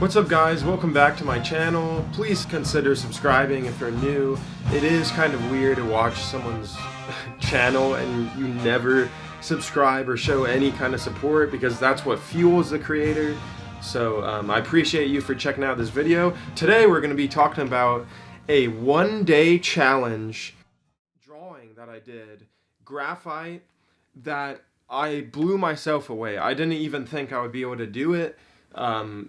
What's up guys, welcome back to my channel. Please consider subscribing if you're new. It is kind of weird to watch someone's channel and you never subscribe or show any kind of support, because that's what fuels the creator. So I appreciate you for checking out this video. Today we're going to be talking about a one-day challenge drawing that I did, graphite, that I blew myself away. I didn't even think I would be able to do it.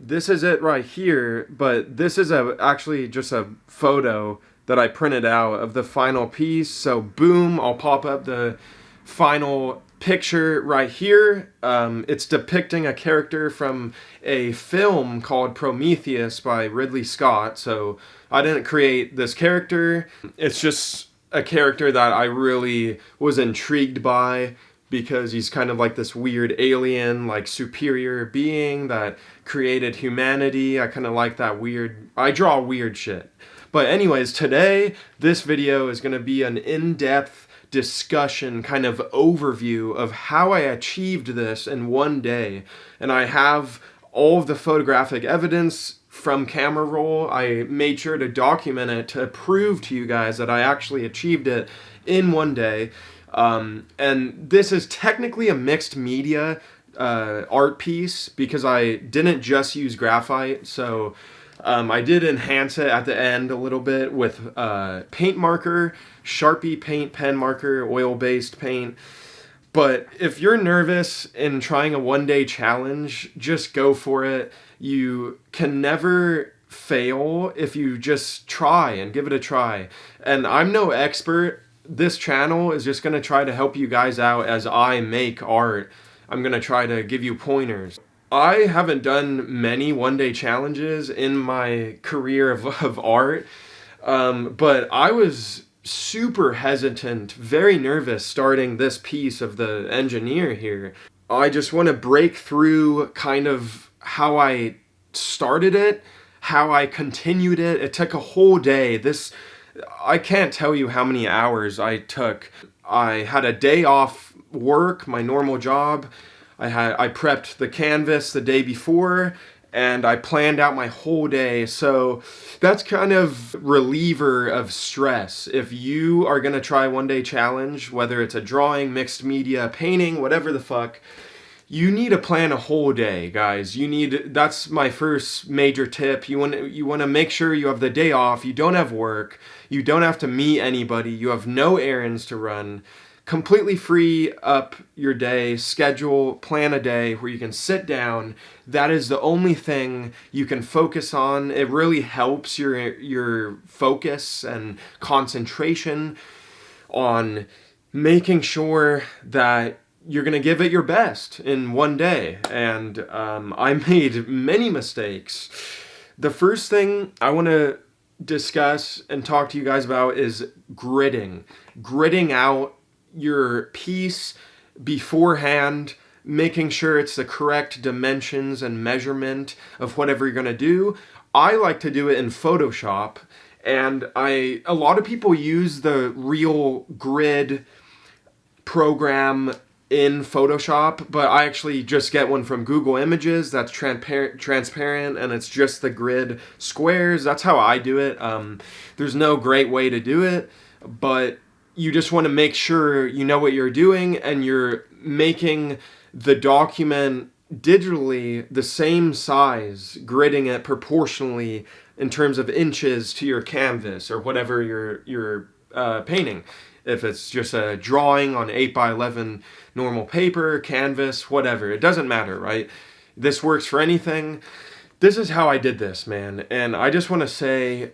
This is it right here, but this is actually just a photo that I printed out of the final piece. So boom, I'll pop up the final picture right here. It's depicting a character from a film called Prometheus by Ridley Scott. So I didn't create this character. It's just a character that I really was intrigued by, because he's kind of like this weird alien, like superior being that created humanity. I kind of like that weird, I draw weird shit. But anyways, today, this video is going to be an in-depth discussion, kind of overview of how I achieved this in one day. And I have all of the photographic evidence from camera roll. I made sure to document it to prove to you guys that I actually achieved it in one day. And this is technically a mixed media art piece, because I didn't just use graphite. So I did enhance it at the end a little bit with paint marker, Sharpie paint pen marker, oil-based paint. But if you're nervous in trying a one-day challenge, just go for it. You can never fail if you just try and give it a try. And I'm no expert. This channel is just going to try to help you guys out as I make art. I'm going to try to give you pointers. I haven't done many one-day challenges in my career of art, but I was super hesitant, very nervous starting this piece of the engineer here. I just want to break through kind of how I started it, how I continued it. It took a whole day. I can't tell you how many hours I took. I had a day off work, my normal job. I prepped the canvas the day before, and I planned out my whole day. So that's kind of reliever of stress. If you are gonna try one day challenge, whether it's a drawing, mixed media, painting, whatever the fuck, you need to plan a whole day, guys. That's my first major tip. You want to make sure you have the day off. You don't have work. You don't have to meet anybody. You have no errands to run. Completely free up your day. Schedule, plan a day where you can sit down. That is the only thing you can focus on. It really helps your focus and concentration on making sure that you're going to give it your best in one day. And I made many mistakes. The first thing I want to discuss and talk to you guys about is gridding. Gridding out your piece beforehand, making sure it's the correct dimensions and measurement of whatever you're going to do. I like to do it in Photoshop, and a lot of people use the real grid program in Photoshop, but I actually just get one from Google Images that's transparent, and it's just the grid squares. That's how I do it. There's no great way to do it, but you just want to make sure you know what you're doing, and you're making the document digitally the same size, gridding it proportionally in terms of inches to your canvas or whatever you're painting. If it's just a drawing on 8x11 normal paper, canvas, whatever, it doesn't matter, right? This works for anything. This is how I did this, man. And I just want to say,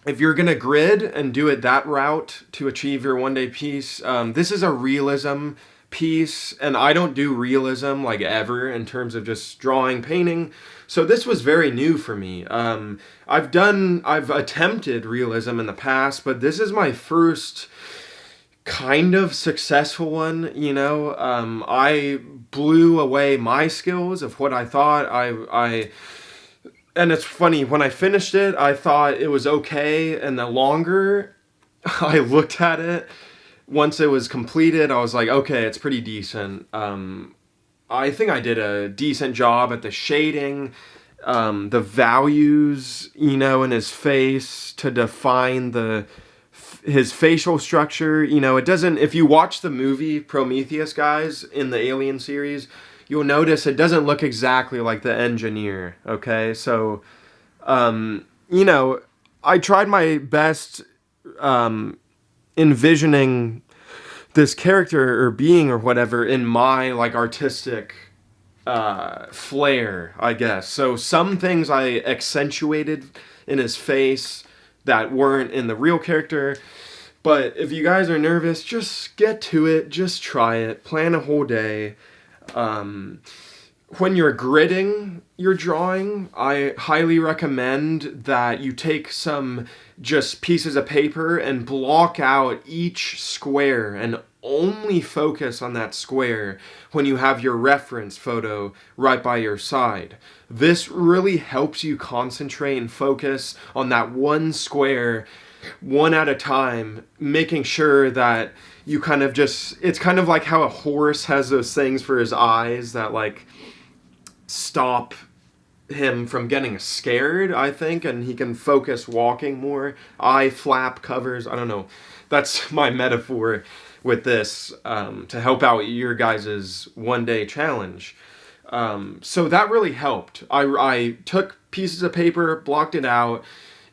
if you're going to grid and do it that route to achieve your one-day piece, this is a realism piece, and I don't do realism like ever in terms of just drawing, painting. So this was very new for me. I've attempted realism in the past, but this is my first kind of successful one, you know. I blew away my skills of what I thought. And it's funny, when I finished it, I thought it was okay, and the longer I looked at it, once it was completed, I was like, okay, it's pretty decent. I think I did a decent job at the shading the values, you know, in his face to define his facial structure. You know, it doesn't, if you watch the movie Prometheus, guys, in the Alien series, you'll notice it doesn't look exactly like the engineer, okay? So, you know, I tried my best envisioning this character or being or whatever in my, like, artistic flair, I guess. So some things I accentuated in his face that weren't in the real character. But if you guys are nervous, just get to it. Just try it. Plan a whole day. When you're gridding your drawing, I highly recommend that you take some just pieces of paper and block out each square and only focus on that square when you have your reference photo right by your side. This really helps you concentrate and focus on that one square, one at a time, making sure that you kind of just, it's kind of like how a horse has those things for his eyes that like stop him from getting scared, I think, and he can focus walking more. Eye flap covers, I don't know. That's my metaphor with this to help out your guys' one-day challenge. So that really helped. I took pieces of paper, blocked it out,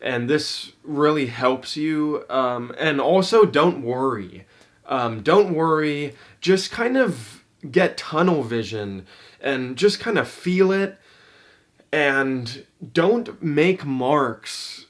and this really helps you. And also, don't worry. Don't worry. Just kind of get tunnel vision and just kind of feel it. And don't make marks.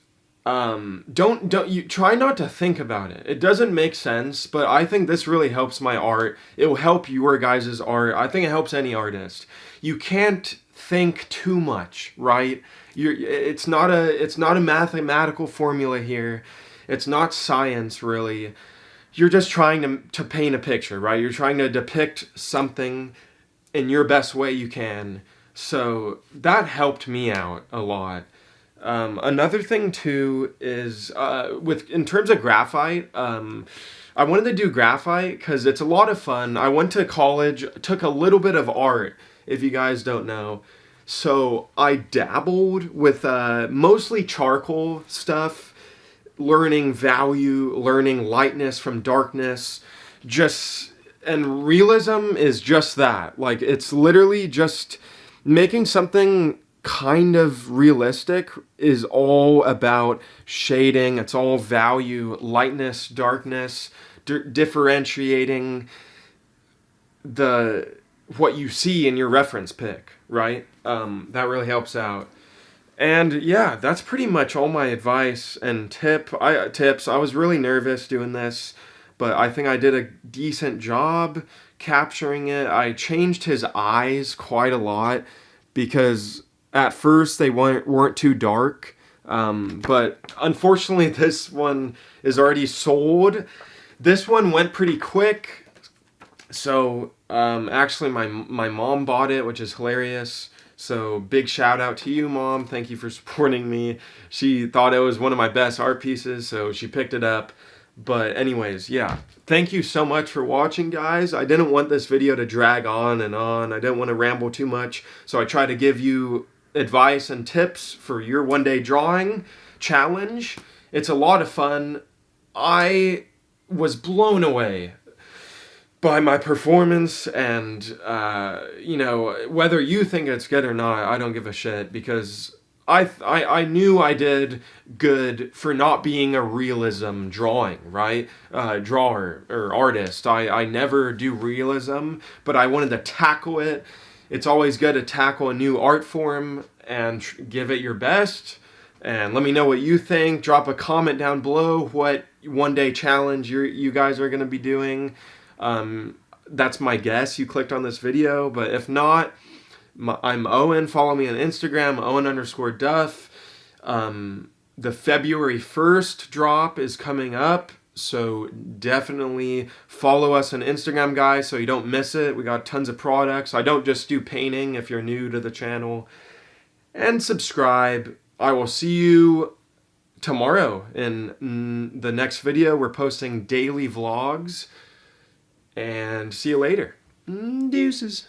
You try not to think about it. It doesn't make sense, but I think this really helps my art. It will help your guys' art. I think it helps any artist. You can't think too much, right? It's not a mathematical formula here. It's not science, really. You're just trying to paint a picture, right? You're trying to depict something in your best way you can. So that helped me out a lot. Another thing too is in terms of graphite, I wanted to do graphite because it's a lot of fun. I went to college, took a little bit of art, if you guys don't know. So I dabbled with mostly charcoal stuff, learning value, learning lightness from darkness, and realism is just that. Like, it's literally just making something kind of realistic is all about shading. It's all value, lightness, darkness, differentiating what you see in your reference pic, right? That really helps out. And yeah, that's pretty much all my advice and tips. I was really nervous doing this, but I think I did a decent job capturing it. I changed his eyes quite a lot because at first they weren't too dark, but unfortunately this one is already sold. This one went pretty quick, so actually my mom bought it, which is hilarious. So big shout out to you, Mom. Thank you for supporting me. She thought it was one of my best art pieces, so she picked it up. But anyways, yeah. Thank you so much for watching, guys. I didn't want this video to drag on and on. I didn't want to ramble too much, so I tried to give you advice and tips for your one-day drawing challenge. It's a lot of fun. I was blown away by my performance, and you know, whether you think it's good or not, I don't give a shit, because I knew I did good for not being a realism drawing, right? Drawer or artist. I never do realism, but I wanted to tackle it. It's always good to tackle a new art form and give it your best. And let me know what you think. Drop a comment down below what one-day challenge you guys are going to be doing. That's my guess. You clicked on this video, but if not, I'm Owen. Follow me on Instagram, Owen_Duff. The February 1st drop is coming up, so definitely follow us on Instagram, guys, so you don't miss it. We got tons of products. I don't just do painting if you're new to the channel. And subscribe. I will see you tomorrow in the next video. We're posting daily vlogs. And see you later. Deuces.